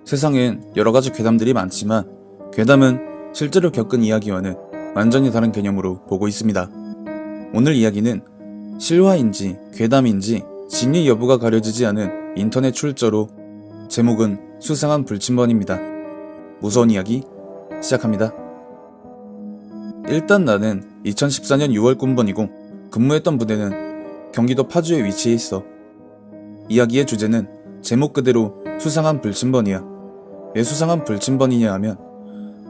세상엔 여러가지 괴담들이 많지만 괴담은 실제로 겪은 이야기와는 완전히 다른 개념으로 보고 있습니다. 오늘 이야기는 실화인지 괴담인지 진위 여부가 가려지지 않은 인터넷 출처로 제목은 수상한 불침번입니다. 무서운 이야기 시작합니다. 일단 나는 2014년 6월 군번이고 근무했던 부대는 경기도 파주에 위치해 있어. 이야기의 주제는 제목 그대로 수상한 불침번이야. 왜 수상한 불침번이냐 하면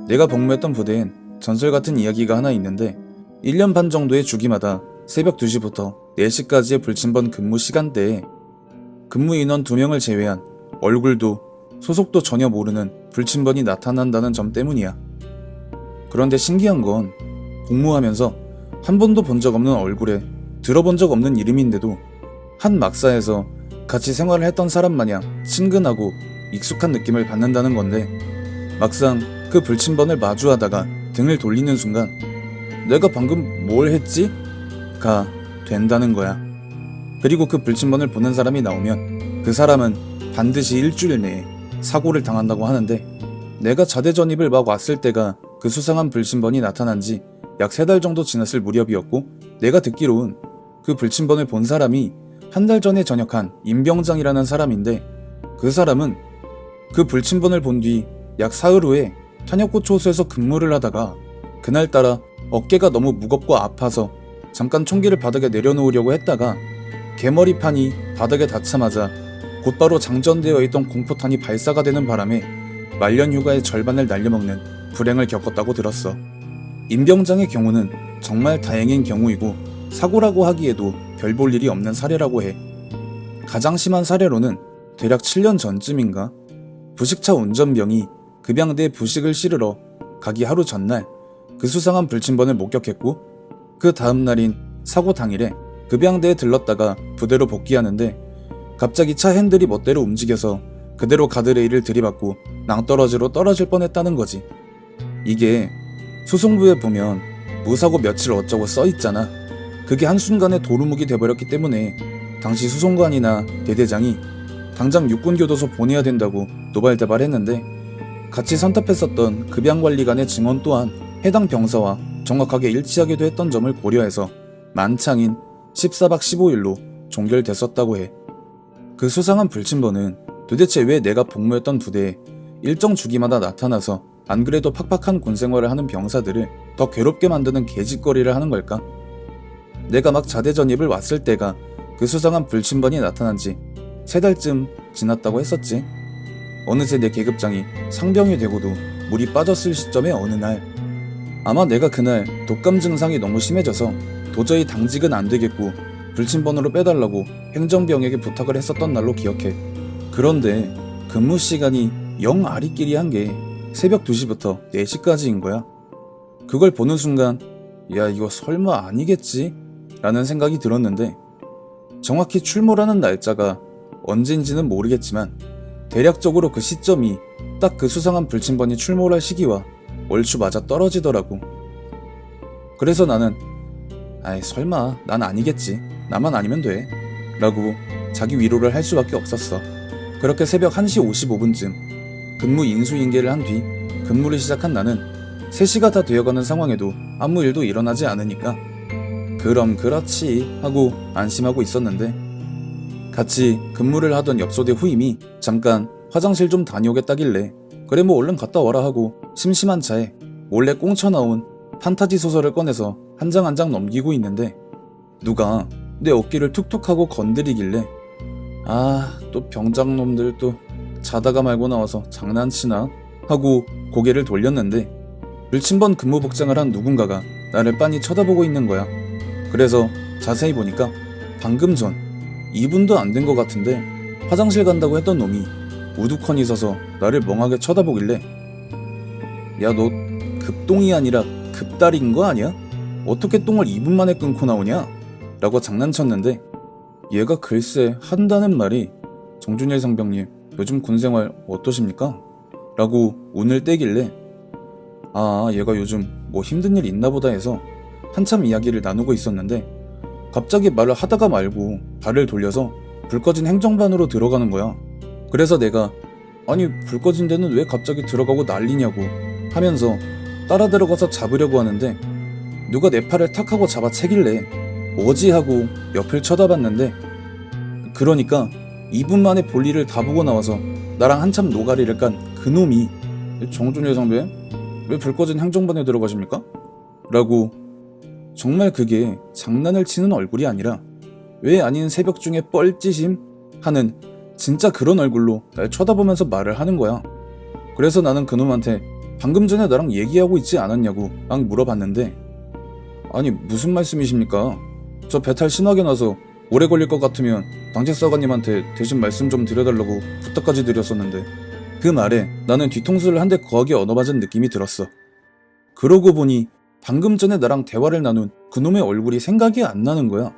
내가 복무했던 부대엔 전설 같은 이야기가 하나 있는데 1년 반 정도의 주기마다 새벽 2시부터 4시까지의 불침번 근무 시간대에 근무 인원 2명을 제외한 얼굴도 소속도 전혀 모르는 불침번이 나타난다는 점 때문이야. 그런데 신기한 건 복무하면서 한 번도 본 적 없는 얼굴에 들어본 적 없는 이름인데도 한 막사에서 같이 생활을 했던 사람 마냥 친근하고 익숙한 느낌을 받는다는 건데, 막상 그 불침번을 마주하다가 등을 돌리는 순간 내가 방금 뭘 했지? 가 된다는 거야. 그리고 그 불침번을 보는 사람이 나오면 그 사람은 반드시 일주일 내에 사고를 당한다고 하는데, 내가 자대 전입을 막 왔을 때가 그 수상한 불침번이 나타난 지 약 3달 정도 지났을 무렵이었고, 내가 듣기로는 그 불침번을 본 사람이 한 달 전에 전역한 임병장이라는 사람인데, 그 사람은 그 불침번을 본 뒤 약 사흘 후에 탄약고초소에서 근무를 하다가 그날따라 어깨가 너무 무겁고 아파서 잠깐 총기를 바닥에 내려놓으려고 했다가 개머리판이 바닥에 닿자마자 곧바로 장전되어 있던 공포탄이 발사가 되는 바람에 말년 휴가의 절반을 날려먹는 불행을 겪었다고 들었어. 임병장의 경우는 정말 다행인 경우이고 사고라고 하기에도 별 볼 일이 없는 사례라고 해. 가장 심한 사례로는 대략 7년 전쯤인가 부식차 운전병이 급양대에 부식을 실으러 가기 하루 전날 그 수상한 불침번을 목격했고, 그 다음날인 사고 당일에 급양대에 들렀다가 부대로 복귀하는데 갑자기 차 핸들이 멋대로 움직여서 그대로 가드레일을 들이받고 낭떠러지로 떨어질 뻔했다는 거지. 이게 수송부에 보면 무사고 며칠 어쩌고 써있잖아. 그게 한순간에 도루묵이 돼버렸기 때문에 당시 수송관이나 대대장이 당장 육군교도소 보내야 된다고 노발대발했는데, 같이 선탑했었던 급양관리관의 증언 또한 해당 병사와 정확하게 일치하기도 했던 점을 고려해서 만창인 14박 15일로 종결됐었다고 해. 그 수상한 불침번은 도대체 왜 내가 복무했던 부대에 일정 주기마다 나타나서 안 그래도 팍팍한 군생활을 하는 병사들을 더 괴롭게 만드는 개짓거리를 하는 걸까? 내가 막 자대 전입을 왔을 때가 그 수상한 불침번이 나타난 지 3달쯤 지났다고 했었지. 어느새 내 계급장이 상병이 되고도 물이 빠졌을 시점의 어느 날, 아마 내가 그날 독감 증상이 너무 심해져서 도저히 당직은 안 되겠고 불침번으로 빼달라고 행정병에게 부탁을 했었던 날로 기억해. 그런데 근무 시간이 영 아리끼리한 게 새벽 2시부터 4시까지인 거야. 그걸 보는 순간 야, 이거 설마 아니겠지? 라는 생각이 들었는데, 정확히 출몰하는 날짜가 언젠지는 모르겠지만 대략적으로 그 시점이 딱 그 수상한 불침번이 출몰할 시기와 얼추 맞아 떨어지더라고. 그래서 나는 아이 설마 난 아니겠지, 나만 아니면 돼 라고 자기 위로를 할 수밖에 없었어. 그렇게 새벽 1시 55분쯤 근무 인수인계를 한 뒤 근무를 시작한 나는 3시가 다 되어가는 상황에도 아무 일도 일어나지 않으니까 그럼 그렇지 하고 안심하고 있었는데, 같이 근무를 하던 옆소대 후임이 잠깐 화장실 좀 다녀오겠다길래 그래 뭐 얼른 갔다 와라 하고 심심한 차에 몰래 꽁쳐 나온 판타지 소설을 꺼내서 한 장 한 장 넘기고 있는데 누가 내 어깨를 툭툭 하고 건드리길래 아, 또 병장놈들 또 자다가 말고 나와서 장난치나 하고 고개를 돌렸는데 불침번 근무 복장을 한 누군가가 나를 빤히 쳐다보고 있는 거야. 그래서 자세히 보니까 방금 전 2분도 안 된 것 같은데 화장실 간다고 했던 놈이 우두커니 서서 나를 멍하게 쳐다보길래 야, 너 급똥이 아니라 급다리인 거 아니야? 어떻게 똥을 2분 만에 끊고 나오냐? 라고 장난쳤는데, 얘가 글쎄 한다는 말이 정준일 상병님 요즘 군생활 어떠십니까? 라고 운을 떼길래 아, 얘가 요즘 뭐 힘든 일 있나 보다 해서 한참 이야기를 나누고 있었는데 갑자기 말을 하다가 말고 발을 돌려서 불 꺼진 행정반으로 들어가는 거야. 그래서 내가 아니 불 꺼진 데는 왜 갑자기 들어가고 난리냐고 하면서 따라 들어가서 잡으려고 하는데 누가 내 팔을 탁 하고 잡아채길래 뭐지 하고 옆을 쳐다봤는데 그러니까 2분 만에 볼일을 다 보고 나와서 나랑 한참 노가리를 깐 그놈이 정준일 선배 왜 불 꺼진 행정반에 들어가십니까? 라고 정말 그게 장난을 치는 얼굴이 아니라 왜 아닌 새벽 중에 뻘찌심 하는 진짜 그런 얼굴로 날 쳐다보면서 말을 하는 거야. 그래서 나는 그놈한테 방금 전에 나랑 얘기하고 있지 않았냐고 막 물어봤는데 아니 무슨 말씀이십니까? 저 배탈 심하게 나서 오래 걸릴 것 같으면 당직사관님한테 대신 말씀 좀 드려달라고 부탁까지 드렸었는데 그 말에 나는 뒤통수를 한 대 거하게 얻어맞은 느낌이 들었어. 그러고 보니 방금 전에 나랑 대화를 나눈 그놈의 얼굴이 생각이 안 나는 거야.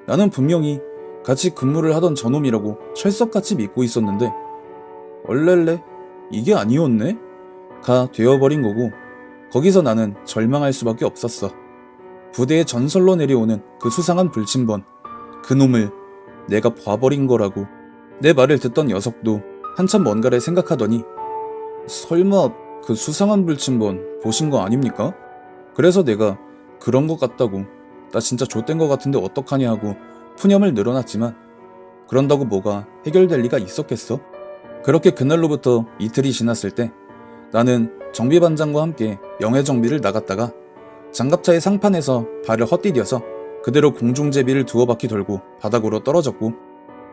나는 분명히 같이 근무를 하던 저놈이라고 철석같이 믿고 있었는데 얼렐레 이게 아니었네? 가 되어버린 거고 거기서 나는 절망할 수밖에 없었어. 부대에 전설로 내려오는 그 수상한 불침번 그놈을 내가 봐버린 거라고. 내 말을 듣던 녀석도 한참 뭔가를 생각하더니 설마 그 수상한 불침번 보신 거 아닙니까? 그래서 내가 그런 것 같다고 나 진짜 좆된 것 같은데 어떡하냐 하고 푸념을 늘어놨지만 그런다고 뭐가 해결될 리가 있었겠어? 그렇게 그날로부터 이틀이 지났을 때 나는 정비반장과 함께 영해정비를 나갔다가 장갑차의 상판에서 발을 헛디뎌서 그대로 공중제비를 두어 바퀴 돌고 바닥으로 떨어졌고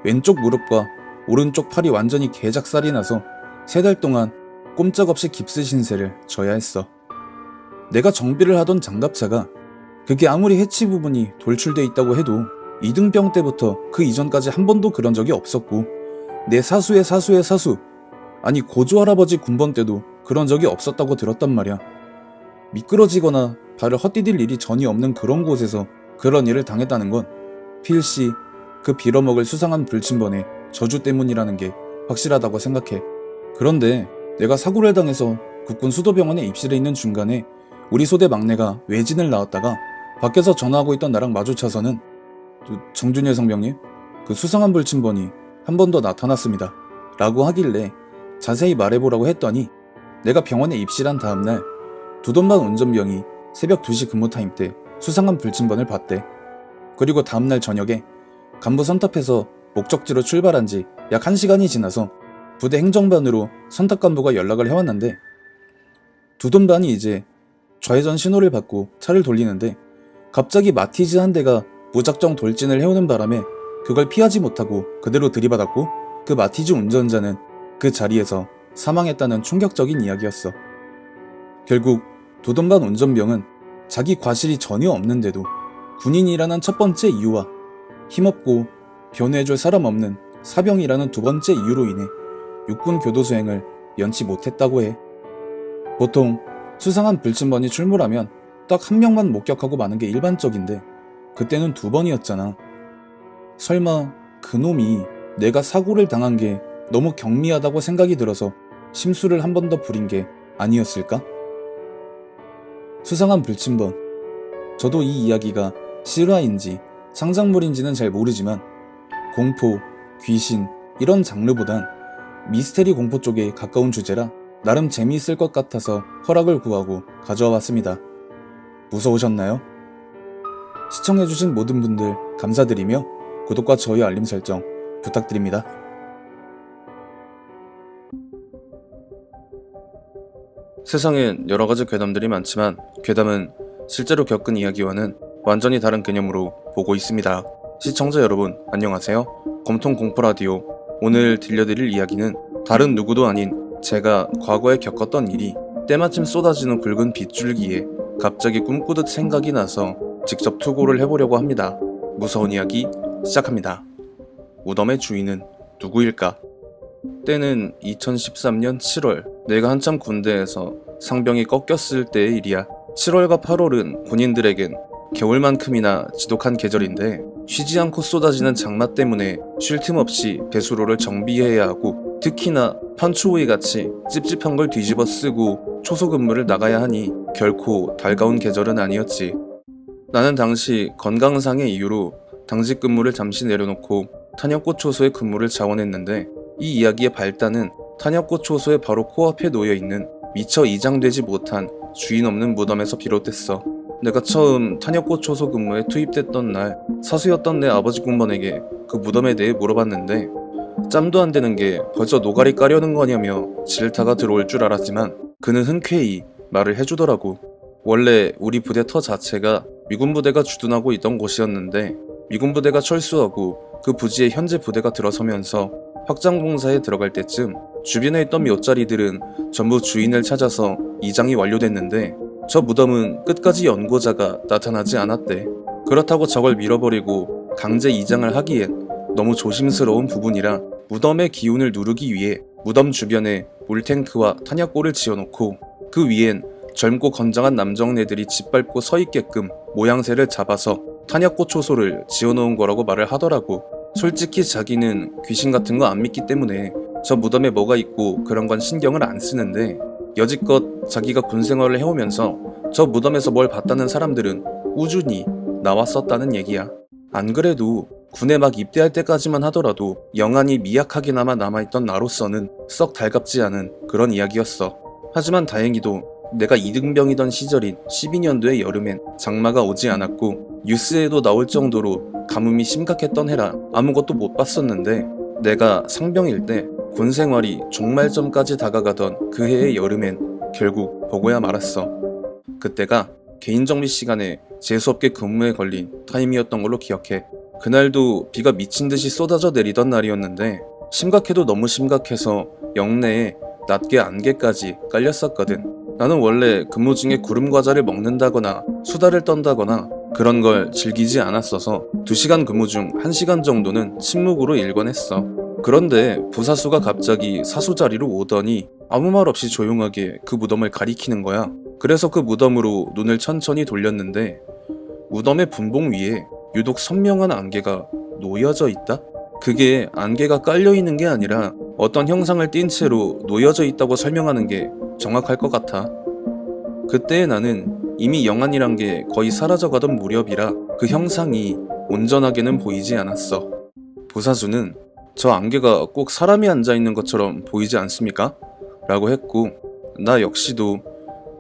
왼쪽 무릎과 오른쪽 팔이 완전히 개작살이 나서 3달 동안 꼼짝없이 깁스 신세를 져야 했어. 내가 정비를 하던 장갑차가 그게 아무리 해치 부분이 돌출돼 있다고 해도 이등병 때부터 그 이전까지 한 번도 그런 적이 없었고 내 사수의 사수의 사수 아니 고조할아버지 군번 때도 그런 적이 없었다고 들었단 말이야. 미끄러지거나 발을 헛디딜 일이 전혀 없는 그런 곳에서 그런 일을 당했다는 건 필시 그 빌어먹을 수상한 불침번의 저주 때문이라는 게 확실하다고 생각해. 그런데 내가 사고를 당해서 국군 수도병원에 입실해 있는 중간에 우리 소대 막내가 외진을 나왔다가 밖에서 전화하고 있던 나랑 마주쳐서는 정준일 상병님 그 수상한 불침번이 한 번 더 나타났습니다 라고 하길래 자세히 말해보라고 했더니 내가 병원에 입실한 다음날 두돈반 운전병이 새벽 2시 근무 타임 때 수상한 불침번을 봤대. 그리고 다음날 저녁에 간부 선탑해서 목적지로 출발한 지 약 1시간이 지나서 부대 행정반으로 선탑간부가 연락을 해왔는데 두돈반이 이제 좌회전 신호를 받고 차를 돌리는데 갑자기 마티즈 한 대가 무작정 돌진을 해오는 바람에 그걸 피하지 못하고 그대로 들이받았고 그 마티즈 운전자는 그 자리에서 사망했다는 충격적인 이야기였어. 결국 두돈반 운전병은 자기 과실이 전혀 없는데도 군인이라는 첫 번째 이유와 힘없고 변호해줄 사람 없는 사병이라는 두 번째 이유로 인해 육군 교도 수행을 연치 못했다고 해. 보통 수상한 불침번이 출몰하면 딱 1명만 목격하고 마는 게 일반적인데 그때는 2번이었잖아. 설마 그놈이 내가 사고를 당한 게 너무 경미하다고 생각이 들어서 심술을 한 번 더 부린 게 아니었을까? 수상한 불침번. 저도 이 이야기가 실화인지 상상물인지는 잘 모르지만 공포, 귀신 이런 장르보단 미스테리 공포 쪽에 가까운 주제라 나름 재미있을 것 같아서 허락을 구하고 가져와 봤습니다. 무서우셨나요? 시청해주신 모든 분들 감사드리며 구독과 좋아요 알림 설정 부탁드립니다. 세상엔 여러가지 괴담들이 많지만 괴담은 실제로 겪은 이야기와는 완전히 다른 개념으로 보고 있습니다. 시청자 여러분 안녕하세요. 검통공포라디오 오늘 들려드릴 이야기는 다른 누구도 아닌 제가 과거에 겪었던 일이 때마침 쏟아지는 굵은 빗줄기에 갑자기 꿈꾸듯 생각이 나서 직접 투고를 해보려고 합니다. 무서운 이야기 시작합니다. 무덤의 주인은 누구일까? 때는 2013년 7월 내가 한참 군대에서 상병이 꺾였을 때의 일이야. 7월과 8월은 군인들에겐 겨울만큼이나 지독한 계절인데 쉬지 않고 쏟아지는 장마 때문에 쉴 틈 없이 배수로를 정비해야 하고 특히나 판초오이 같이 찝찝한 걸 뒤집어 쓰고 초소 근무를 나가야 하니 결코 달가운 계절은 아니었지. 나는 당시 건강상의 이유로 당직 근무를 잠시 내려놓고 탄약고 초소의 근무를 자원했는데 이 이야기의 발단은 탄약고 초소의 바로 코앞에 놓여있는 미처 이장되지 못한 주인 없는 무덤에서 비롯됐어. 내가 처음 탄약고 초소 근무에 투입됐던 날 사수였던 내 아버지 군번에게 그 무덤에 대해 물어봤는데 짬도 안 되는 게 벌써 노가리 까려는 거냐며 질타가 들어올 줄 알았지만 그는 흔쾌히 말을 해주더라고. 원래 우리 부대 터 자체가 미군 부대가 주둔하고 있던 곳이었는데 미군 부대가 철수하고 그 부지에 현재 부대가 들어서면서 확장 공사에 들어갈 때쯤 주변에 있던 묘자리들은 전부 주인을 찾아서 이장이 완료됐는데 저 무덤은 끝까지 연고자가 나타나지 않았대. 그렇다고 저걸 밀어버리고 강제 이장을 하기엔 너무 조심스러운 부분이라 무덤의 기운을 누르기 위해 무덤 주변에 물탱크와 탄약고를 지어놓고 그 위엔 젊고 건장한 남정네들이 짓밟고 서 있게끔 모양새를 잡아서 탄약고 초소를 지어놓은 거라고 말을 하더라고. 솔직히 자기는 귀신 같은 거 안 믿기 때문에 저 무덤에 뭐가 있고 그런 건 신경을 안 쓰는데 여지껏 자기가 군 생활을 해오면서 저 무덤에서 뭘 봤다는 사람들은 꾸준히 나왔었다는 얘기야. 안 그래도 군에 막 입대할 때까지만 하더라도 영안이 미약하게나마 남아있던 나로서는 썩 달갑지 않은 그런 이야기였어. 하지만 다행히도 내가 이등병이던 시절인 12년도의 여름엔 장마가 오지 않았고 뉴스에도 나올 정도로 가뭄이 심각했던 해라 아무것도 못 봤었는데 내가 상병일 때 군 생활이 종말점까지 다가가던 그 해의 여름엔 결국 보고야 말았어. 그때가 개인정비 시간에 재수없게 근무에 걸린 타임이었던 걸로 기억해. 그날도 비가 미친듯이 쏟아져 내리던 날이었는데 심각해도 너무 심각해서 영내에 낮게 안개까지 깔렸었거든. 나는 원래 근무 중에 구름 과자를 먹는다거나 수다를 떤다거나 그런 걸 즐기지 않았어서 2시간 근무 중 1시간 정도는 침묵으로 일관했어. 그런데 부사수가 갑자기 사수 자리로 오더니 아무 말 없이 조용하게 그 무덤을 가리키는 거야. 그래서 그 무덤으로 눈을 천천히 돌렸는데 무덤의 분봉 위에 유독 선명한 안개가 놓여져 있다? 그게 안개가 깔려있는 게 아니라 어떤 형상을 띈 채로 놓여져 있다고 설명하는 게 정확할 것 같아. 그때의 나는 이미 영안이란 게 거의 사라져가던 무렵이라 그 형상이 온전하게는 보이지 않았어. 부사수는 저 안개가 꼭 사람이 앉아있는 것처럼 보이지 않습니까? 라고 했고 나 역시도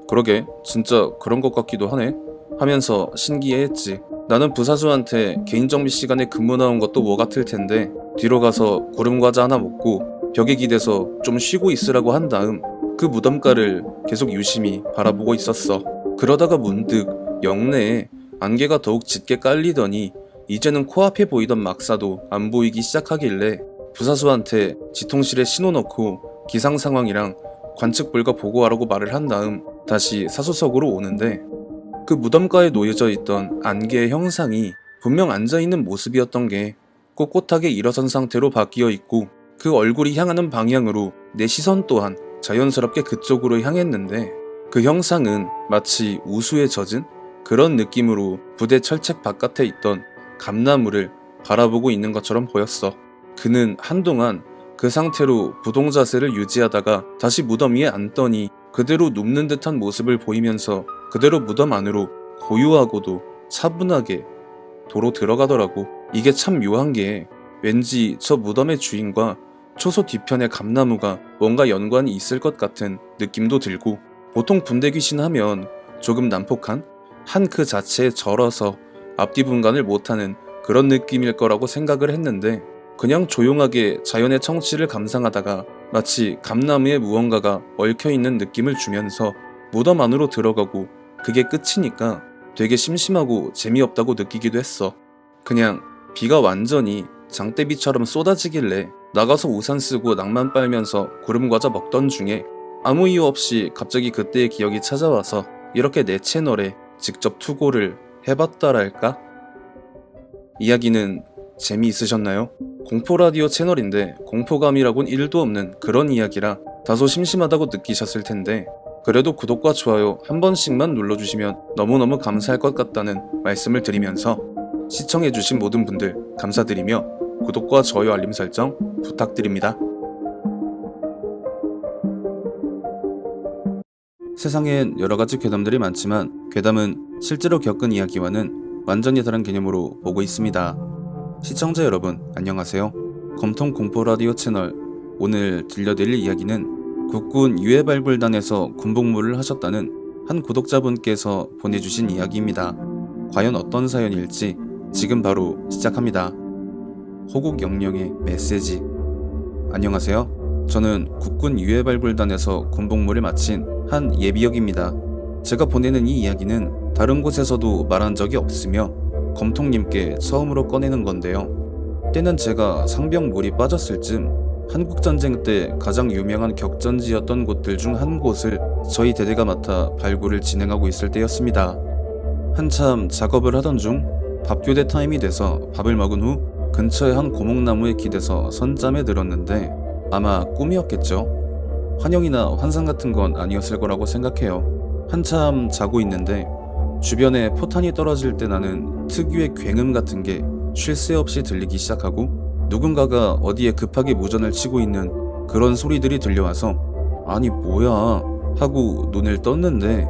그러게 진짜 그런 것 같기도 하네 하면서 신기해했지. 나는 부사수한테 개인정비 시간에 근무 나온 것도 뭐 같을 텐데 뒤로 가서 구름과자 하나 먹고 벽에 기대서 좀 쉬고 있으라고 한 다음 그 무덤가를 계속 유심히 바라보고 있었어. 그러다가 문득 영내에 안개가 더욱 짙게 깔리더니 이제는 코앞에 보이던 막사도 안 보이기 시작하길래 부사수한테 지통실에 신호 넣고 기상 상황이랑 관측 불가 보고하라고 말을 한 다음 다시 사수석으로 오는데 그 무덤가에 놓여져 있던 안개의 형상이 분명 앉아있는 모습이었던 게 꼿꼿하게 일어선 상태로 바뀌어 있고 그 얼굴이 향하는 방향으로 내 시선 또한 자연스럽게 그쪽으로 향했는데 그 형상은 마치 우수에 젖은 그런 느낌으로 부대 철책 바깥에 있던 감나무를 바라보고 있는 것처럼 보였어. 그는 한동안 그 상태로 부동자세를 유지하다가 다시 무덤 위에 앉더니 그대로 눕는 듯한 모습을 보이면서 그대로 무덤 안으로 고요하고도 차분하게 도로 들어가더라고. 이게 참 묘한 게 왠지 저 무덤의 주인과 초소 뒤편의 감나무가 뭔가 연관이 있을 것 같은 느낌도 들고 보통 분대 귀신 하면 조금 난폭한 한 그 자체에 절어서 앞뒤 분간을 못하는 그런 느낌일 거라고 생각을 했는데 그냥 조용하게 자연의 청취를 감상하다가 마치 감나무에 무언가가 얽혀있는 느낌을 주면서 무덤 안으로 들어가고 그게 끝이니까 되게 심심하고 재미없다고 느끼기도 했어. 그냥 비가 완전히 장대비처럼 쏟아지길래 나가서 우산 쓰고 낭만 빨면서 구름과자 먹던 중에 아무 이유 없이 갑자기 그때의 기억이 찾아와서 이렇게 내 채널에 직접 투고를 해봤다랄까? 이야기는 재미있으셨나요? 공포라디오 채널인데 공포감이라곤 1도 없는 그런 이야기라 다소 심심하다고 느끼셨을 텐데 그래도 구독과 좋아요 한 번씩만 눌러주시면 너무너무 감사할 것 같다는 말씀을 드리면서 시청해주신 모든 분들 감사드리며 구독과 좋아요 알림 설정 부탁드립니다. 세상엔 여러가지 괴담들이 많지만 괴담은 실제로 겪은 이야기와는 완전히 다른 개념으로 보고 있습니다. 시청자 여러분 안녕하세요. 검통 공포라디오 채널 오늘 들려드릴 이야기는 국군 유해발굴단에서 군복무를 하셨다는 한 구독자분께서 보내주신 이야기입니다. 과연 어떤 사연일지 지금 바로 시작합니다. 호국 영령의 메시지. 안녕하세요. 저는 국군 유해발굴단에서 군복무를 마친 한 예비역입니다. 제가 보내는 이 이야기는 다른 곳에서도 말한 적이 없으며 검통님께 처음으로 꺼내는 건데요. 때는 제가 상병물이 빠졌을 즈음 한국전쟁 때 가장 유명한 격전지였던 곳들 중 한 곳을 저희 대대가 맡아 발굴을 진행하고 있을 때였습니다. 한참 작업을 하던 중 밥교대 타임이 돼서 밥을 먹은 후 근처의 한 고목나무에 기대서 선잠에 들었는데 아마 꿈이었겠죠. 환영이나 환상 같은 건 아니었을 거라고 생각해요. 한참 자고 있는데 주변에 포탄이 떨어질 때 나는 특유의 굉음 같은 게 쉴 새 없이 들리기 시작하고 누군가가 어디에 급하게 무전을 치고 있는 그런 소리들이 들려와서 아니 뭐야 하고 눈을 떴는데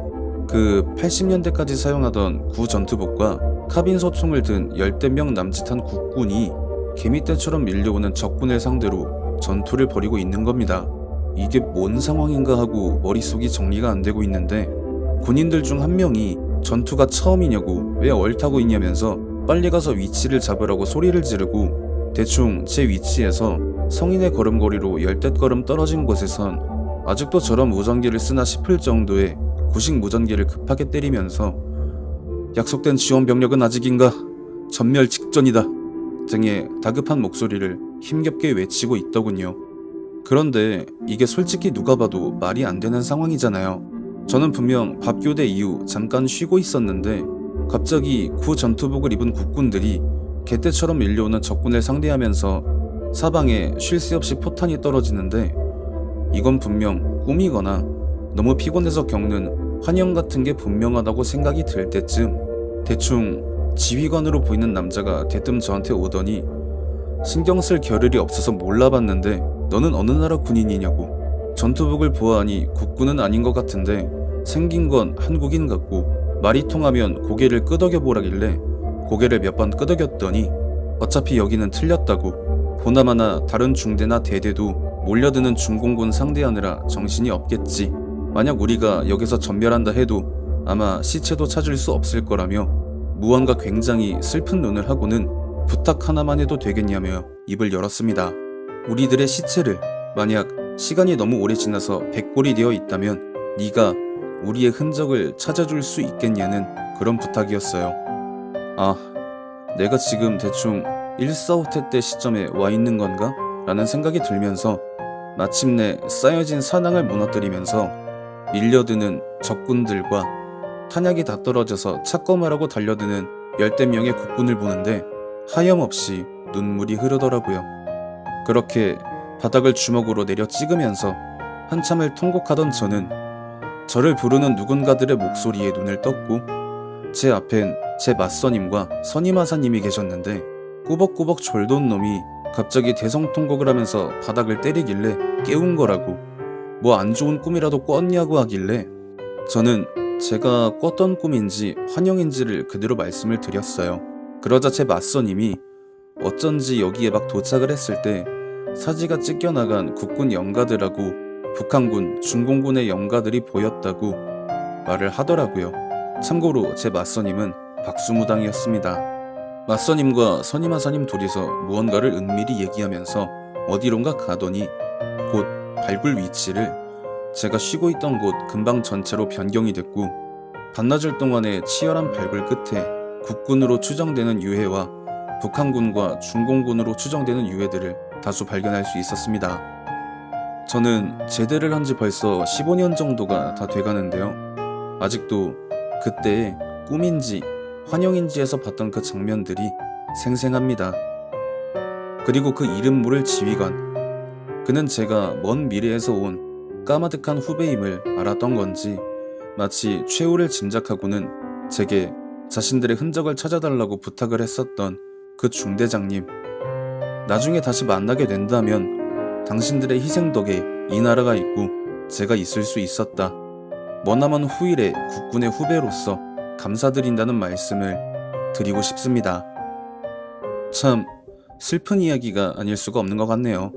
그 80년대까지 사용하던 구전투복과 카빈 소총을 든 열댓 명 남짓한 국군이 개미떼처럼 밀려오는 적군을 상대로 전투를 벌이고 있는 겁니다. 이게 뭔 상황인가 하고 머릿속이 정리가 안 되고 있는데 군인들 중 한 명이 전투가 처음이냐고 왜 얼타고 있냐면서 빨리 가서 위치를 잡으라고 소리를 지르고 대충 제 위치에서 성인의 걸음걸이로 열댓 걸음 떨어진 곳에선 아직도 저런 무전기를 쓰나 싶을 정도의 구식 무전기를 급하게 때리면서 약속된 지원 병력은 아직인가? 전멸 직전이다 등의 다급한 목소리를 힘겹게 외치고 있더군요. 그런데 이게 솔직히 누가 봐도 말이 안 되는 상황이잖아요. 저는 분명 밥교대 이후 잠깐 쉬고 있었는데 갑자기 구전투복을 입은 국군들이 개떼처럼 밀려오는 적군을 상대하면서 사방에 쉴 새 없이 포탄이 떨어지는데 이건 분명 꿈이거나 너무 피곤해서 겪는 환영 같은 게 분명하다고 생각이 들 때쯤 대충 지휘관으로 보이는 남자가 대뜸 저한테 오더니 신경 쓸 겨를이 없어서 몰라봤는데 너는 어느 나라 군인이냐고. 전투복을 보아하니 국군은 아닌 것 같은데 생긴 건 한국인 같고 말이 통하면 고개를 끄덕여 보라길래 고개를 몇 번 끄덕였더니 어차피 여기는 틀렸다고. 보나마나 다른 중대나 대대도 몰려드는 중공군 상대하느라 정신이 없겠지. 만약 우리가 여기서 전멸한다 해도 아마 시체도 찾을 수 없을 거라며 무언가 굉장히 슬픈 눈을 하고는 부탁 하나만 해도 되겠냐며 입을 열었습니다. 우리들의 시체를 만약 시간이 너무 오래 지나서 백골이 되어 있다면 네가 우리의 흔적을 찾아줄 수 있겠냐는 그런 부탁이었어요. 아, 내가 지금 대충 145태 때 시점에 와 있는 건가? 라는 생각이 들면서 마침내 쌓여진 사낭을 무너뜨리면서 밀려드는 적군들과 탄약이 다 떨어져서 착검하라고 달려드는 열댓 명의 국군을 보는데 하염없이 눈물이 흐르더라고요. 그렇게 바닥을 주먹으로 내려 찍으면서 한참을 통곡하던 저는 저를 부르는 누군가들의 목소리에 눈을 떴고 제 앞엔 제 맞선임과 선임하사님이 계셨는데 꾸벅꾸벅 졸던 놈이 갑자기 대성통곡을 하면서 바닥을 때리길래 깨운 거라고 뭐 안 좋은 꿈이라도 꿨냐고 하길래 저는 제가 꿨던 꿈인지 환영인지를 그대로 말씀을 드렸어요. 그러자 제 맞선임이 어쩐지 여기에 막 도착을 했을 때 사지가 찢겨나간 국군 영가들하고 북한군, 중공군의 영가들이 보였다고 말을 하더라고요. 참고로 제 맞선임은 박수무당이었습니다. 맞선임과 선임하사님 둘이서 무언가를 은밀히 얘기하면서 어디론가 가더니 곧 발굴 위치를 제가 쉬고 있던 곳 근방 전체로 변경이 됐고 반나절 동안의 치열한 발굴 끝에 국군으로 추정되는 유해와 북한군과 중공군으로 추정되는 유해들을 다수 발견할 수 있었습니다. 저는 제대를 한 지 벌써 15년 정도가 다 돼가는데요. 아직도 그때의 꿈인지 환영인지에서 봤던 그 장면들이 생생합니다. 그리고 그 이름 모를 지휘관, 그는 제가 먼 미래에서 온 까마득한 후배임을 알았던 건지 마치 최후를 짐작하고는 제게 자신들의 흔적을 찾아달라고 부탁을 했었던 그 중대장님, 나중에 다시 만나게 된다면 당신들의 희생 덕에 이 나라가 있고 제가 있을 수 있었다. 머나먼 후일의 국군의 후배로서 감사드린다는 말씀을 드리고 싶습니다. 참 슬픈 이야기가 아닐 수가 없는 것 같네요.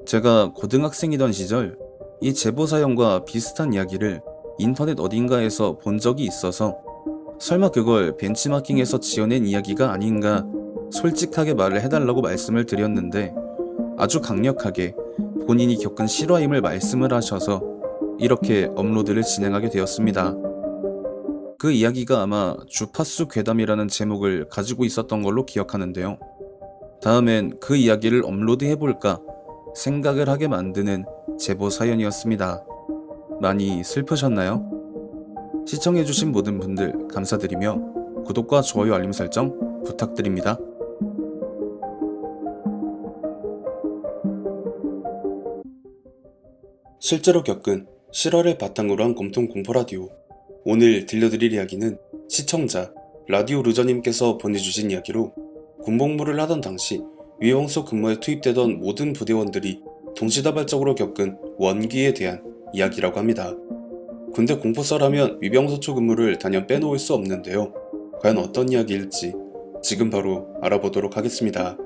제가 고등학생이던 시절 이 제보 사연과 비슷한 이야기를 인터넷 어딘가에서 본 적이 있어서 설마 그걸 벤치마킹해서 지어낸 이야기가 아닌가 솔직하게 말을 해달라고 말씀을 드렸는데 아주 강력하게 본인이 겪은 실화임을 말씀을 하셔서 이렇게 업로드를 진행하게 되었습니다. 그 이야기가 아마 주파수 괴담이라는 제목을 가지고 있었던 걸로 기억하는데요. 다음엔 그 이야기를 업로드해볼까 생각을 하게 만드는 제보 사연이었습니다. 많이 슬프셨나요? 시청해주신 모든 분들 감사드리며 구독과 좋아요 알림 설정 부탁드립니다. 실제로 겪은 실화를 바탕으로 한 검통 공포라디오. 오늘 들려드릴 이야기는 시청자 라디오 루저님께서 보내주신 이야기로 군복무를 하던 당시 위병소 근무에 투입되던 모든 부대원들이 동시다발적으로 겪은 원기에 대한 이야기라고 합니다. 군대 공포썰하면 위병소초 근무를 단연 빼놓을 수 없는데요. 과연 어떤 이야기일지 지금 바로 알아보도록 하겠습니다.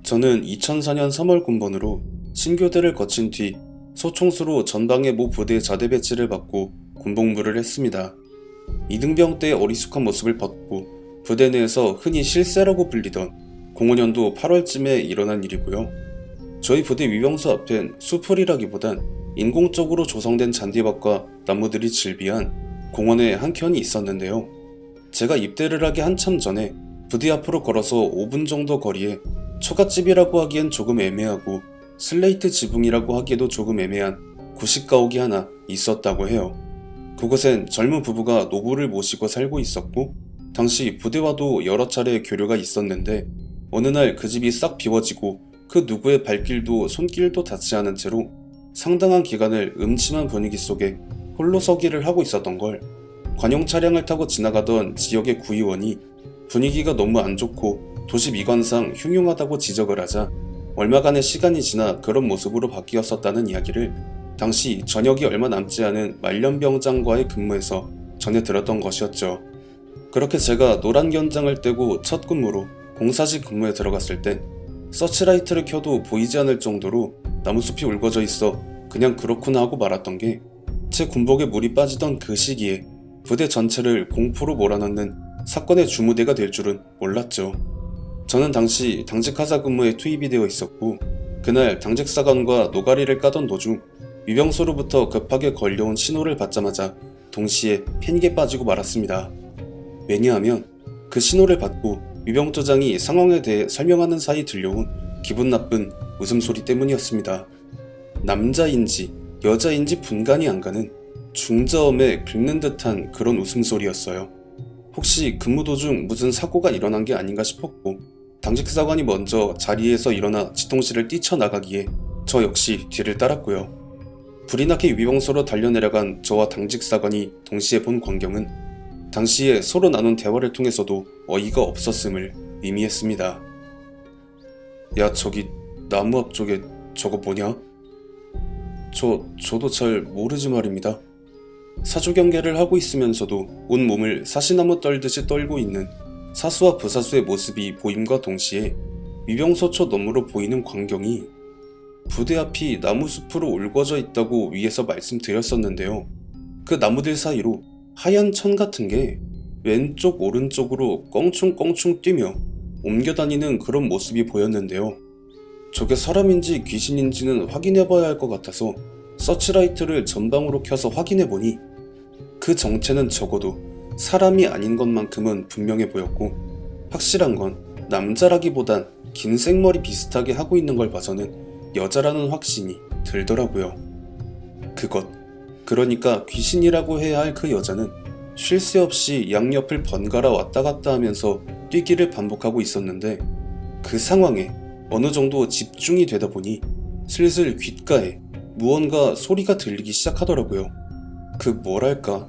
저는 2004년 3월 군번으로 신교대를 거친 뒤 소총수로 전방의 모 부대에 자대 배치를 받고 군복무를 했습니다. 이등병 때의 어리숙한 모습을 벗고 부대 내에서 흔히 실세라고 불리던 05년도 8월쯤에 일어난 일이고요. 저희 부대 위병소 앞엔 수풀이라기보단 인공적으로 조성된 잔디밭과 나무들이 즐비한 공원의 한켠이 있었는데요. 제가 입대를 하기 한참 전에 부대 앞으로 걸어서 5분 정도 거리에 초가집이라고 하기엔 조금 애매하고 슬레이트 지붕이라고 하기에도 조금 애매한 구식가옥이 하나 있었다고 해요. 그곳엔 젊은 부부가 노부를 모시고 살고 있었고 당시 부대와도 여러 차례 교류가 있었는데 어느 날 그 집이 싹 비워지고 그 누구의 발길도 손길도 닿지 않은 채로 상당한 기간을 음침한 분위기 속에 홀로 서기를 하고 있었던 걸 관용 차량을 타고 지나가던 지역의 구의원이 분위기가 너무 안 좋고 도시 미관상 흉흉하다고 지적을 하자 얼마간의 시간이 지나 그런 모습으로 바뀌었었다는 이야기를 당시 전역이 얼마 남지 않은 말년병장과의 근무에서 전해 들었던 것이었죠. 그렇게 제가 노란 견장을 떼고 첫 근무로 공사직 근무에 들어갔을 땐 서치라이트를 켜도 보이지 않을 정도로 나무숲이 울거져 있어 그냥 그렇구나 하고 말았던 게 제 군복에 물이 빠지던 그 시기에 부대 전체를 공포로 몰아넣는 사건의 주무대가 될 줄은 몰랐죠. 저는 당시 당직하사 근무에 투입이 되어 있었고 그날 당직사관과 노가리를 까던 도중 위병소로부터 급하게 걸려온 신호를 받자마자 동시에 패닉에 빠지고 말았습니다. 왜냐하면 그 신호를 받고 위병조장이 상황에 대해 설명하는 사이 들려온 기분 나쁜 웃음소리 때문이었습니다. 남자인지 여자인지 분간이 안 가는 중저음에 긁는 듯한 그런 웃음소리였어요. 혹시 근무 도중 무슨 사고가 일어난 게 아닌가 싶었고 당직사관이 먼저 자리에서 일어나 지통실을 뛰쳐나가기에 저 역시 뒤를 따랐고요. 불이 나게 위병소로 달려내려간 저와 당직사관이 동시에 본 광경은 당시에 서로 나눈 대화를 통해서도 어이가 없었음을 의미했습니다. 야, 저기 나무 앞쪽에 저거 뭐냐? 저도 잘 모르지 말입니다. 사주경계를 하고 있으면서도 온 몸을 사시나무 떨듯이 떨고 있는 사수와 부사수의 모습이 보임과 동시에 위병소초 너머로 보이는 광경이 부대 앞이 나무숲으로 울거져 있다고 위에서 말씀드렸었는데요. 그 나무들 사이로 하얀 천 같은 게 왼쪽 오른쪽으로 껑충껑충 뛰며 옮겨다니는 그런 모습이 보였는데요. 저게 사람인지 귀신인지는 확인해봐야 할 것 같아서 서치라이트를 전방으로 켜서 확인해보니 그 정체는 적어도 사람이 아닌 것만큼은 분명해 보였고 확실한 건 남자라기보단 긴 생머리 비슷하게 하고 있는 걸 봐서는 여자라는 확신이 들더라고요. 그러니까 귀신이라고 해야 할 그 여자는 쉴 새 없이 양옆을 번갈아 왔다 갔다 하면서 뛰기를 반복하고 있었는데 그 상황에 어느 정도 집중이 되다 보니 슬슬 귓가에 무언가 소리가 들리기 시작하더라고요. 뭐랄까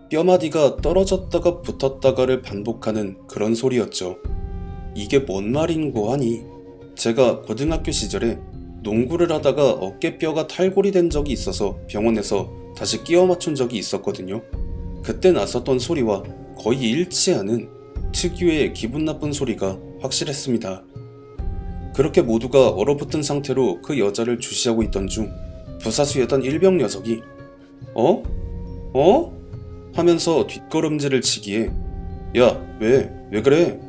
뼈마디가 떨어졌다가 붙었다가를 반복하는 그런 소리였죠. 이게 뭔 말인고 하니 제가 고등학교 시절에 농구를 하다가 어깨뼈가 탈골이 된 적이 있어서 병원에서 다시 끼워 맞춘 적이 있었거든요. 그때 났었던 소리와 거의 일치하는 특유의 기분 나쁜 소리가 확실했습니다. 그렇게 모두가 얼어붙은 상태로 그 여자를 주시하고 있던 중 부사수였던 일병 녀석이 어? 어? 하면서 뒷걸음질을 치기에 야, 왜 그래?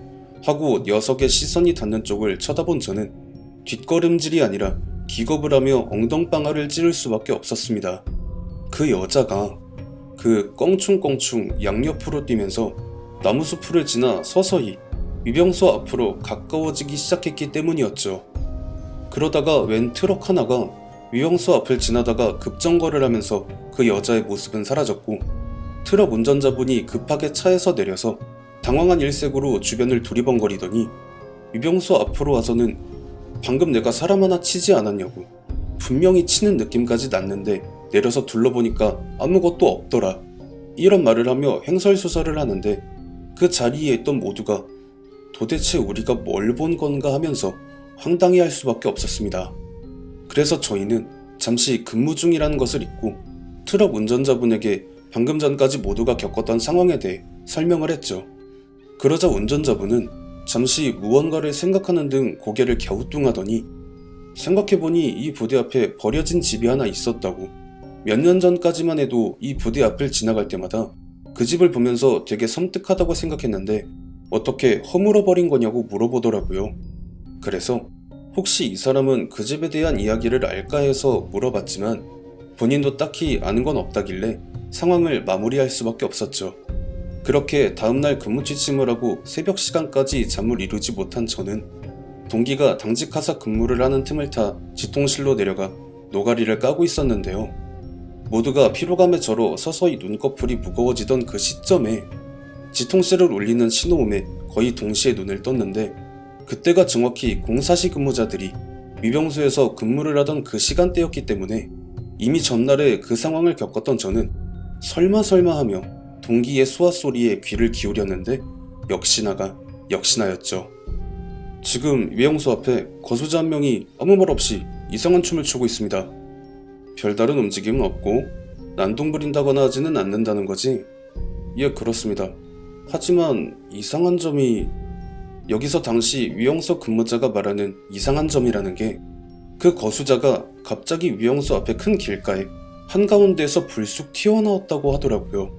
하고 녀석의 시선이 닿는 쪽을 쳐다본 저는 뒷걸음질이 아니라 기겁을 하며 엉덩방아를 찌를 수밖에 없었습니다. 그 여자가 그 껑충껑충 양옆으로 뛰면서 나무숲을 지나 서서히 위병소 앞으로 가까워지기 시작했기 때문이었죠. 그러다가 웬 트럭 하나가 위병소 앞을 지나다가 급정거를 하면서 그 여자의 모습은 사라졌고 트럭 운전자분이 급하게 차에서 내려서 당황한 일색으로 주변을 두리번거리더니 위병소 앞으로 와서는 방금 내가 사람 하나 치지 않았냐고, 분명히 치는 느낌까지 났는데 내려서 둘러보니까 아무것도 없더라, 이런 말을 하며 횡설수설을 하는데 그 자리에 있던 모두가 도대체 우리가 뭘 본 건가 하면서 황당해할 수밖에 없었습니다. 그래서 저희는 잠시 근무 중이라는 것을 잊고 트럭 운전자분에게 방금 전까지 모두가 겪었던 상황에 대해 설명을 했죠. 그러자 운전자분은 잠시 무언가를 생각하는 등 고개를 갸우뚱하더니 생각해보니 이 부대 앞에 버려진 집이 하나 있었다고, 몇 년 전까지만 해도 이 부대 앞을 지나갈 때마다 그 집을 보면서 되게 섬뜩하다고 생각했는데 어떻게 허물어버린 거냐고 물어보더라고요. 그래서 혹시 이 사람은 그 집에 대한 이야기를 알까 해서 물어봤지만 본인도 딱히 아는 건 없다길래 상황을 마무리할 수밖에 없었죠. 그렇게 다음날 근무 취침을 하고 새벽 시간까지 잠을 이루지 못한 저는 동기가 당직하사 근무를 하는 틈을 타 지통실로 내려가 노가리를 까고 있었는데요. 모두가 피로감에 절어 서서히 눈꺼풀이 무거워지던 그 시점에 지통실을 울리는 신호음에 거의 동시에 눈을 떴는데 그때가 정확히 공사시 근무자들이 위병소에서 근무를 하던 그 시간대였기 때문에 이미 전날에 그 상황을 겪었던 저는 설마 하며 동기의 수화 소리에 귀를 기울였는데 역시나였죠. 지금 위병소 앞에 거수자 한 명이 아무 말 없이 이상한 춤을 추고 있습니다. 별다른 움직임은 없고 난동 부린다거나 하지는 않는다는 거지? 예, 그렇습니다. 하지만 이상한 점이, 여기서 당시 위병소 근무자가 말하는 이상한 점이라는 게 그 거수자가 갑자기 위병소 앞에 큰 길가에 한가운데에서 불쑥 튀어나왔다고 하더라고요.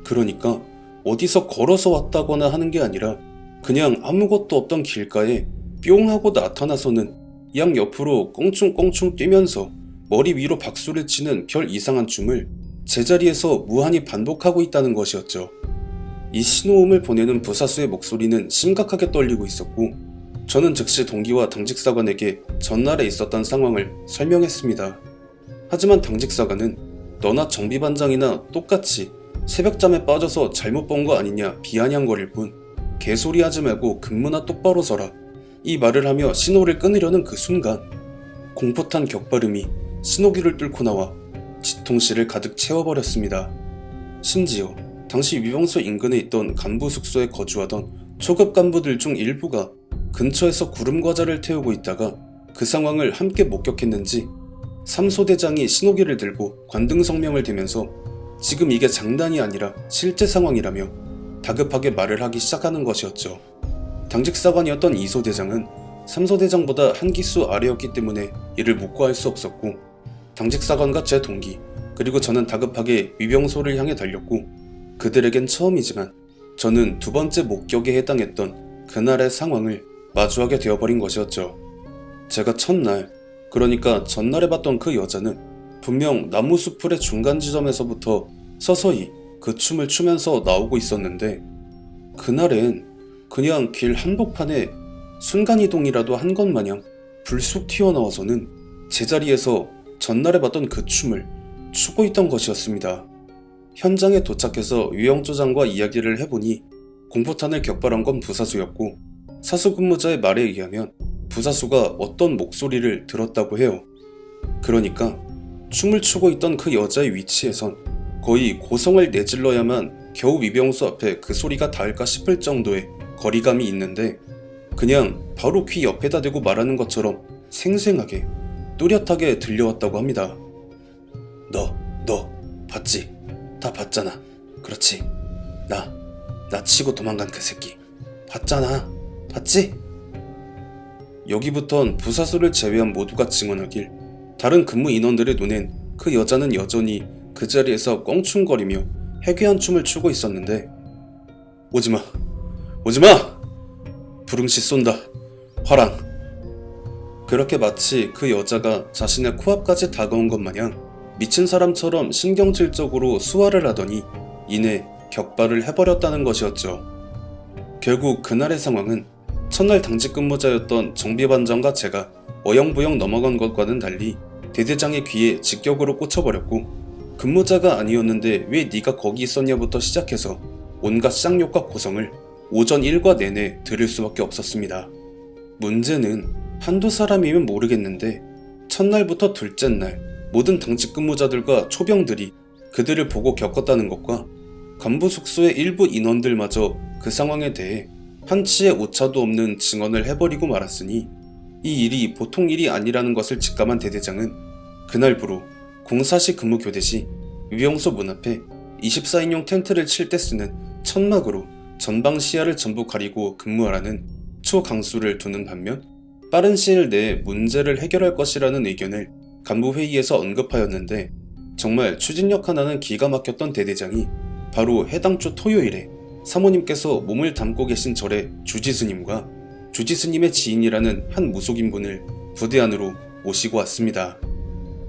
그러니까 어디서 걸어서 왔다거나 하는 게 아니라 그냥 아무것도 없던 길가에 뿅 하고 나타나서는 양 옆으로 껑충껑충 뛰면서 머리 위로 박수를 치는 별 이상한 춤을 제자리에서 무한히 반복하고 있다는 것이었죠. 이 신호음을 보내는 부사수의 목소리는 심각하게 떨리고 있었고 저는 즉시 동기와 당직사관에게 전날에 있었던 상황을 설명했습니다. 하지만 당직사관은 너나 정비반장이나 똑같이 새벽잠에 빠져서 잘못 본 거 아니냐 비아냥거릴 뿐 개소리 하지 말고 근무나 똑바로 서라, 이 말을 하며 신호를 끊으려는 그 순간 공포탄 격발음이 신호기를 뚫고 나와 지통실을 가득 채워버렸습니다. 심지어 당시 위병소 인근에 있던 간부 숙소에 거주하던 초급 간부들 중 일부가 근처에서 구름과자를 태우고 있다가 그 상황을 함께 목격했는지 3소대장이 신호기를 들고 관등성명을 대면서 지금 이게 장난이 아니라 실제 상황이라며 다급하게 말을 하기 시작하는 것이었죠. 당직사관이었던 2소대장은 3소대장보다 한 기수 아래였기 때문에 이를 묵과할 수 없었고 당직사관과 제 동기 그리고 저는 다급하게 위병소를 향해 달렸고 그들에겐 처음이지만 저는 두 번째 목격에 해당했던 그날의 상황을 마주하게 되어버린 것이었죠. 제가 첫날, 그러니까 전날에 봤던 그 여자는 분명 나무숲풀의 중간 지점에서부터 서서히 그 춤을 추면서 나오고 있었는데 그날엔 그냥 길 한복판에 순간이동이라도 한 것 마냥 불쑥 튀어나와서는 제자리에서 전날에 봤던 그 춤을 추고 있던 것이었습니다. 현장에 도착해서 위영조장과 이야기를 해보니 공포탄을 격발한 건 부사수였고 사수근무자의 말에 의하면 부사수가 어떤 목소리를 들었다고 해요. 그러니까 춤을 추고 있던 그 여자의 위치에선 거의 고성을 내질러야만 겨우 위병소 앞에 그 소리가 닿을까 싶을 정도의 거리감이 있는데 그냥 바로 귀 옆에다 대고 말하는 것처럼 생생하게 뚜렷하게 들려왔다고 합니다. 너 봤지? 다 봤잖아. 그렇지. 나 치고 도망간 그 새끼 봤잖아. 봤지? 여기부턴 부사수를 제외한 모두가 증언하길 다른 근무 인원들의 눈엔 그 여자는 여전히 그 자리에서 껑충거리며 해괴한 춤을 추고 있었는데 오지마! 오지마! 부릉씨 쏜다. 화랑. 그렇게 마치 그 여자가 자신의 코앞까지 다가온 것 마냥 미친 사람처럼 신경질적으로 수화를 하더니 이내 격발을 해버렸다는 것이었죠. 결국 그날의 상황은 첫날 당직 근무자였던 정비반장과 제가 어영부영 넘어간 것과는 달리 대대장의 귀에 직격으로 꽂혀버렸고 근무자가 아니었는데 왜 네가 거기 있었냐부터 시작해서 온갖 쌍욕과 고성을 오전 일과 내내 들을 수밖에 없었습니다. 문제는 한두 사람이면 모르겠는데 첫날부터 둘째 날 모든 당직 근무자들과 초병들이 그들을 보고 겪었다는 것과 간부 숙소의 일부 인원들마저 그 상황에 대해 한치의 오차도 없는 증언을 해버리고 말았으니 이 일이 보통 일이 아니라는 것을 직감한 대대장은 그날부로 공사시 근무 교대 시 위병소 문 앞에 24인용 텐트를 칠 때 쓰는 천막으로 전방 시야를 전부 가리고 근무하라는 초강수를 두는 반면 빠른 시일 내에 문제를 해결할 것이라는 의견을 간부회의에서 언급하였는데 정말 추진력 하나는 기가 막혔던 대대장이 바로 해당 주 토요일에 사모님께서 몸을 담고 계신 절의 주지스님과 주지스님의 지인이라는 한 무속인분을 부대 안으로 모시고 왔습니다.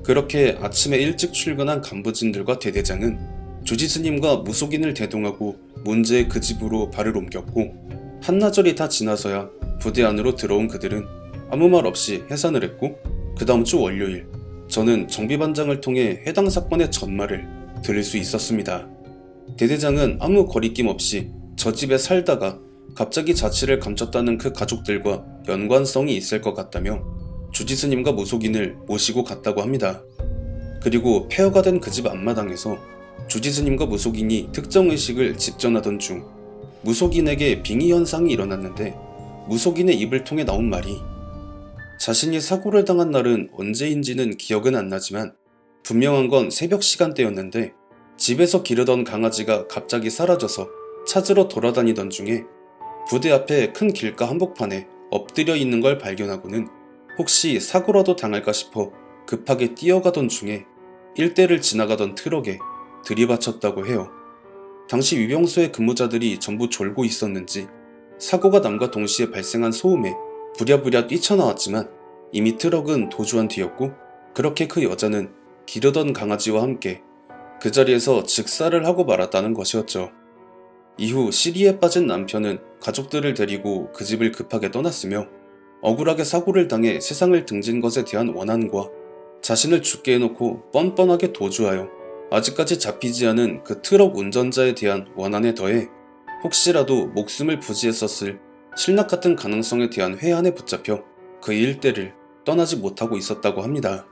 그렇게 아침에 일찍 출근한 간부진들과 대대장은 주지스님과 무속인을 대동하고 문제의 그 집으로 발을 옮겼고 한나절이 다 지나서야 부대 안으로 들어온 그들은 아무 말 없이 해산을 했고 그 다음 주 월요일 저는 정비반장을 통해 해당 사건의 전말을 들을 수 있었습니다. 대대장은 아무 거리낌 없이 저 집에 살다가 갑자기 자취를 감췄다는 그 가족들과 연관성이 있을 것 같다며 주지스님과 무속인을 모시고 갔다고 합니다. 그리고 폐허가 된 그 집 앞마당에서 주지스님과 무속인이 특정 의식을 집전하던 중 무속인에게 빙의 현상이 일어났는데 무속인의 입을 통해 나온 말이 자신이 사고를 당한 날은 언제인지는 기억은 안 나지만 분명한 건 새벽 시간대였는데 집에서 기르던 강아지가 갑자기 사라져서 찾으러 돌아다니던 중에 부대 앞에 큰 길가 한복판에 엎드려 있는 걸 발견하고는 혹시 사고라도 당할까 싶어 급하게 뛰어가던 중에 일대를 지나가던 트럭에 들이받쳤다고 해요. 당시 위병소의 근무자들이 전부 졸고 있었는지 사고가 남과 동시에 발생한 소음에 부랴부랴 뛰쳐나왔지만 이미 트럭은 도주한 뒤였고 그렇게 그 여자는 기르던 강아지와 함께 그 자리에서 즉사를 하고 말았다는 것이었죠. 이후 시리에 빠진 남편은 가족들을 데리고 그 집을 급하게 떠났으며 억울하게 사고를 당해 세상을 등진 것에 대한 원한과 자신을 죽게 해놓고 뻔뻔하게 도주하여 아직까지 잡히지 않은 그 트럭 운전자에 대한 원한에 더해 혹시라도 목숨을 부지했었을 실납 같은 가능성에 대한 회한에 붙잡혀 그 일대를 떠나지 못하고 있었다고 합니다.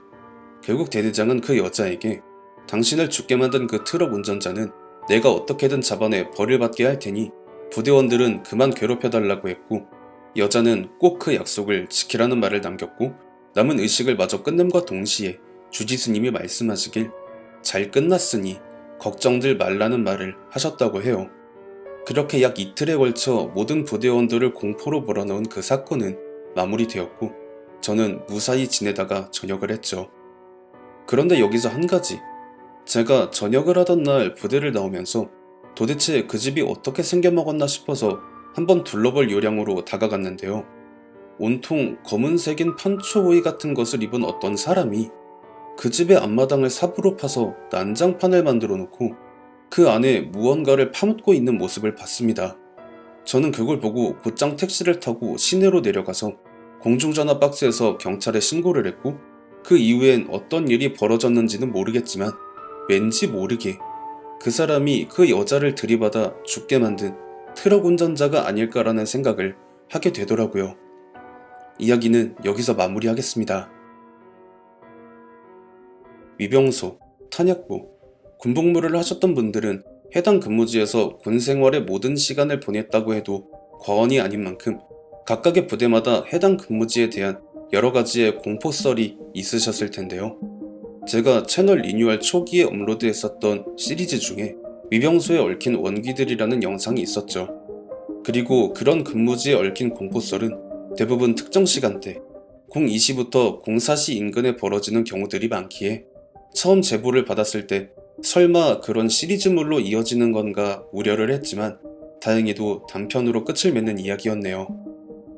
결국 대대장은 그 여자에게 당신을 죽게 만든 그 트럭 운전자는 내가 어떻게든 잡아내 벌을 받게 할 테니 부대원들은 그만 괴롭혀달라고 했고 여자는 꼭 그 약속을 지키라는 말을 남겼고 남은 의식을 마저 끊음과 동시에 주지스님이 말씀하시길 잘 끝났으니 걱정들 말라는 말을 하셨다고 해요. 그렇게 약 이틀에 걸쳐 모든 부대원들을 공포로 몰아넣은 그 사건은 마무리되었고 저는 무사히 지내다가 전역을 했죠. 그런데 여기서 한 가지, 제가 전역을 하던 날 부대를 나오면서 도대체 그 집이 어떻게 생겨먹었나 싶어서 한번 둘러볼 요량으로 다가갔는데요. 온통 검은색인 판초오이 같은 것을 입은 어떤 사람이 그 집의 앞마당을 삽으로 파서 난장판을 만들어 놓고 그 안에 무언가를 파묻고 있는 모습을 봤습니다. 저는 그걸 보고 곧장 택시를 타고 시내로 내려가서 공중전화 박스에서 경찰에 신고를 했고 그 이후엔 어떤 일이 벌어졌는지는 모르겠지만 왠지 모르게 그 사람이 그 여자를 들이받아 죽게 만든 트럭 운전자가 아닐까라는 생각을 하게 되더라고요. 이야기는 여기서 마무리하겠습니다. 위병소, 탄약부, 군복무를 하셨던 분들은 해당 근무지에서 군 생활의 모든 시간을 보냈다고 해도 과언이 아닌 만큼 각각의 부대마다 해당 근무지에 대한 여러 가지의 공포썰이 있으셨을 텐데요. 제가 채널 리뉴얼 초기에 업로드했었던 시리즈 중에 위병소에 얽힌 원기들이라는 영상이 있었죠. 그리고 그런 근무지에 얽힌 공포썰은 대부분 특정 시간대 02시부터 04시 인근에 벌어지는 경우들이 많기에 처음 제보를 받았을 때 설마 그런 시리즈물로 이어지는 건가 우려를 했지만 다행히도 단편으로 끝을 맺는 이야기였네요.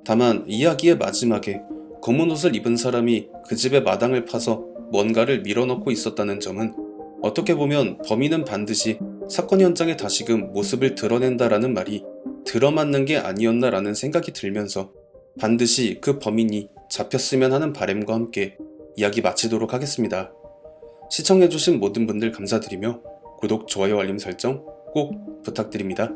다만 이야기의 마지막에 검은 옷을 입은 사람이 그 집의 마당을 파서 뭔가를 밀어넣고 있었다는 점은 어떻게 보면 범인은 반드시 사건 현장에 다시금 모습을 드러낸다라는 말이 들어맞는 게 아니었나라는 생각이 들면서 반드시 그 범인이 잡혔으면 하는 바람과 함께 이야기 마치도록 하겠습니다. 시청해주신 모든 분들 감사드리며 구독, 좋아요, 알림 설정 꼭 부탁드립니다.